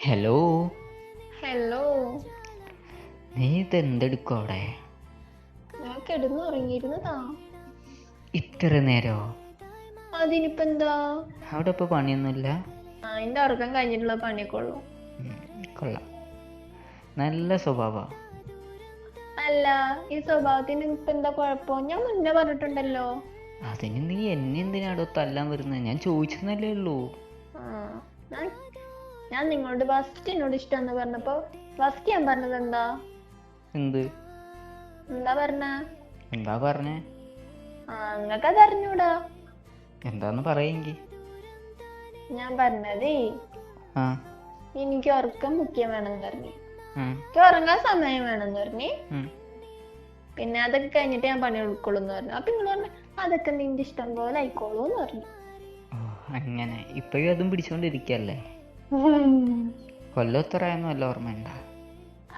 Hello. Hello. നീ ഇതെന്തെടുക്കും അവിടെ? ഞാൻ കിടന്നുറങ്ങിയിരുന്നതാ. ഇത്ര നേരോ? അതിനിപ്പോ എന്താ? അവിടെ ഇപ്പൊ പണിയൊന്നുമില്ല? എന്റെ ഉറക്കം കഴിഞ്ഞിട്ടുള്ള പണിയൊക്കെ ഉള്ളു. കൊള്ളാം, നല്ല സ്വഭാവ. അല്ല, ഈ സ്വഭാവത്തിന് ഇപ്പൊ എന്താ കുഴപ്പം? ഞാൻ മുന്നേ പറഞ്ഞിട്ടുണ്ടല്ലോ. അതിന് നീ എന്നെ എന്തിനാടോ തല്ലാൻ വരുന്നത്? ഞാൻ ചോദിച്ചെന്നല്ലേ ഉള്ളൂ. ഞാൻ നിങ്ങളോട് ഫസ്റ്റ് എന്നോട് ഇഷ്ടമെന്ന് പറഞ്ഞപ്പോ ഫസ്റ്റ് ഞാൻ പറഞ്ഞത് എന്താ? എന്ത്? എന്താ പറഞ്ഞേ? നിങ്ങക്ക് അത് അറിഞ്ഞൂടാ. എന്താന്ന് പറയെങ്കി. ഞാൻ പറഞ്ഞതേ, എനിക്ക് ഉറക്കം മുഖ്യം വേണമെന്ന് പറഞ്ഞു. എനിക്ക് ഉറങ്ങാൻ സമയം വേണമെന്ന് പറഞ്ഞു. പിന്നെ അതൊക്കെ കഴിഞ്ഞിട്ട് ഞാൻ പണി ഉൾക്കൊള്ളുന്നു പറഞ്ഞു. അപ്പൊ നിങ്ങൾ പറഞ്ഞു അതൊക്കെ നിന്റെ ഇഷ്ടം പോലെ ആയിക്കോളൂ എന്ന് പറഞ്ഞു. അങ്ങനെ ഇപ്പോഴും അതും പിടിച്ചോണ്ടിരിക്കല്ലേ? കൊല്ലത്തറായൊന്നും വല്ല ഓർമ്മയുണ്ട?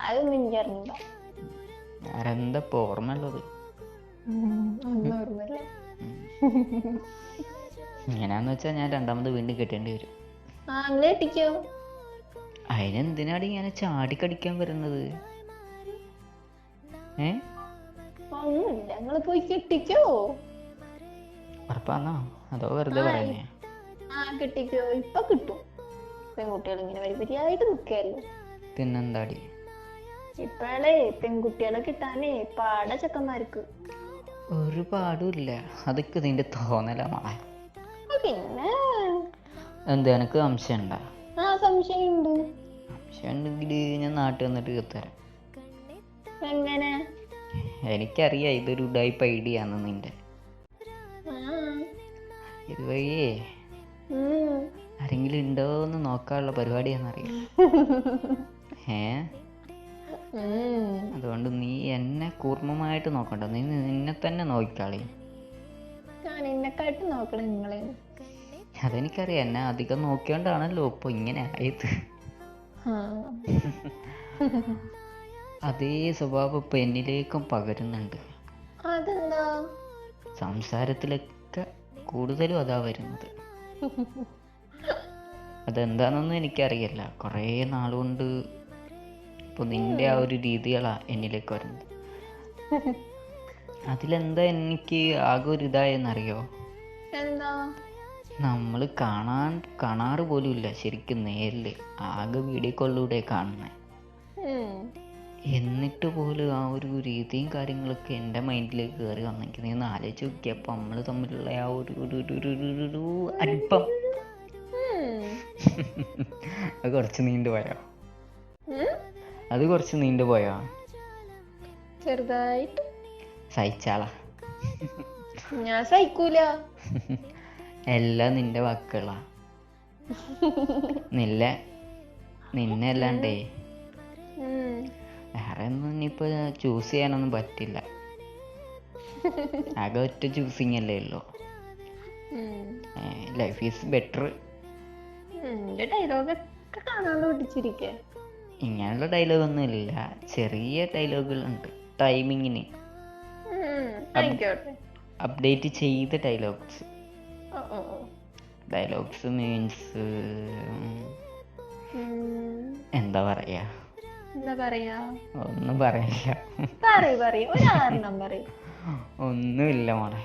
അതൊന്നും എനിക്ക് അറിഞ്ഞില്ല. ആരെന്താ ഓർമ്മ ഉള്ളത്? ഓർമ്മയില്ല. ഇങ്ങനെയാന്ന് വെച്ചാ ഞാൻ രണ്ടാമത് വീണ്ടും കെട്ടേണ്ടി വരും. കെട്ടിക്കോ. അതിനെന്തിനാണ് ഇങ്ങനെ ചാടിക്കടിക്കാൻ വരുന്നത്? ഞങ്ങള് പോയി കെട്ടിക്കോ. ഉറപ്പാന്നോ അതോ വെറുതെ പറയുന്നേ? കെട്ടിക്കോ, ഇപ്പൊ കിട്ടും. പെൺകുട്ടികൾ ഇങ്ങനെ വരിപരിയായിട്ട് നിൽക്കല്ലോ. പിന്നെന്താടി? ഇപ്പഴേ പെൺകുട്ടികളെ കിട്ടാനേ പാട ചെക്കന്മാർക്ക്. ഒരു പാടുമില്ല, അതൊക്കെ നിന്റെ തോന്നലാണ്. പിന്നെ എന്താ എനക്ക് സംശയം ഉണ്ടാ? സംശയമുണ്ട്. സംശയം ഉണ്ടെങ്കിൽ ഞാൻ നാട്ടിൽ വന്നിട്ട് കെത്തരാം. എങ്ങനെ? എനിക്കറിയാം ഇതൊരു ഉഡായിപ്പ് ഐഡിയ ആണ് നിന്റെ. ഇതുവഴിയേ ആരെങ്കിലും ഉണ്ടോന്ന് നോക്കാനുള്ള പരിപാടിയാണെന്നറിയാം. അതുകൊണ്ട് നീ എന്നെ കൂർമ്മമായിട്ട് നോക്കണ്ട, നീ നിന്നെ തന്നെ നോക്കിക്കാളി. അതെനിക്കറിയാം, എന്നെ അധികം നോക്കിയോണ്ടാണല്ലോ ഇപ്പൊ ഇങ്ങനെ ആയത്. അതേ സ്വഭാവം ഇപ്പൊ എന്നിലേക്കും പകരുന്നുണ്ട്. സംസാരത്തിലൊക്കെ കൂടുതലും അതാ വരുന്നത്. അതെന്താണെന്നൊന്നും എനിക്കറിയില്ല. കുറേ നാളുകൊണ്ട് ഇപ്പൊ നിന്റെ ആ ഒരു രീതികളാ എന്നിലേക്ക് വരുന്നത്. അതിലെന്താ എനിക്ക് ആകെ ഒരു ഇതായെന്നറിയോ? നമ്മൾ കാണാറ് പോലും ഇല്ല ശരിക്കും നേരില്, ആകെ വീഡിയോ കോളിലൂടെ കാണുന്നേ. എന്നിട്ട് പോലും ആ ഒരു രീതിയും കാര്യങ്ങളൊക്കെ എൻ്റെ മൈൻഡിലേക്ക് കയറി വന്നെങ്കിൽ നീ ഒന്ന് ആലോചിച്ച് നോക്കിയപ്പോൾ നമ്മൾ തമ്മിലുള്ള ആ ഒരു അടുപ്പം അത് കുറച്ച് നീണ്ടുപോയോ? ചെറുതായിട്ട്. സഹിച്ചാളാ? ഞാൻ സഹിക്കൂല. എല്ലാം നിന്റെ വാക്കുകളാ. നിന്നെ അല്ലാണ്ടേ വേറെ ഒന്നും ഇനിയിപ്പോ ചൂസ് ചെയ്യാനൊന്നും പറ്റില്ല. ആകെ ഒറ്റ ചൂസിങ് അല്ലേ ഉള്ളൂ. Life is better. ഇങ്ങനെയുള്ള ഡയലോഗൊന്നും ഇല്ല, ചെറിയ ഡയലോഗുകളുണ്ട് ടൈമിങ്ങിന് അപ്ഡേറ്റ് ചെയ്ത ഡയലോഗ്സ് മീൻസ് എന്താ പറയാ? ഒന്നും പറയില്ല. ഒന്നുമില്ല മോളെ.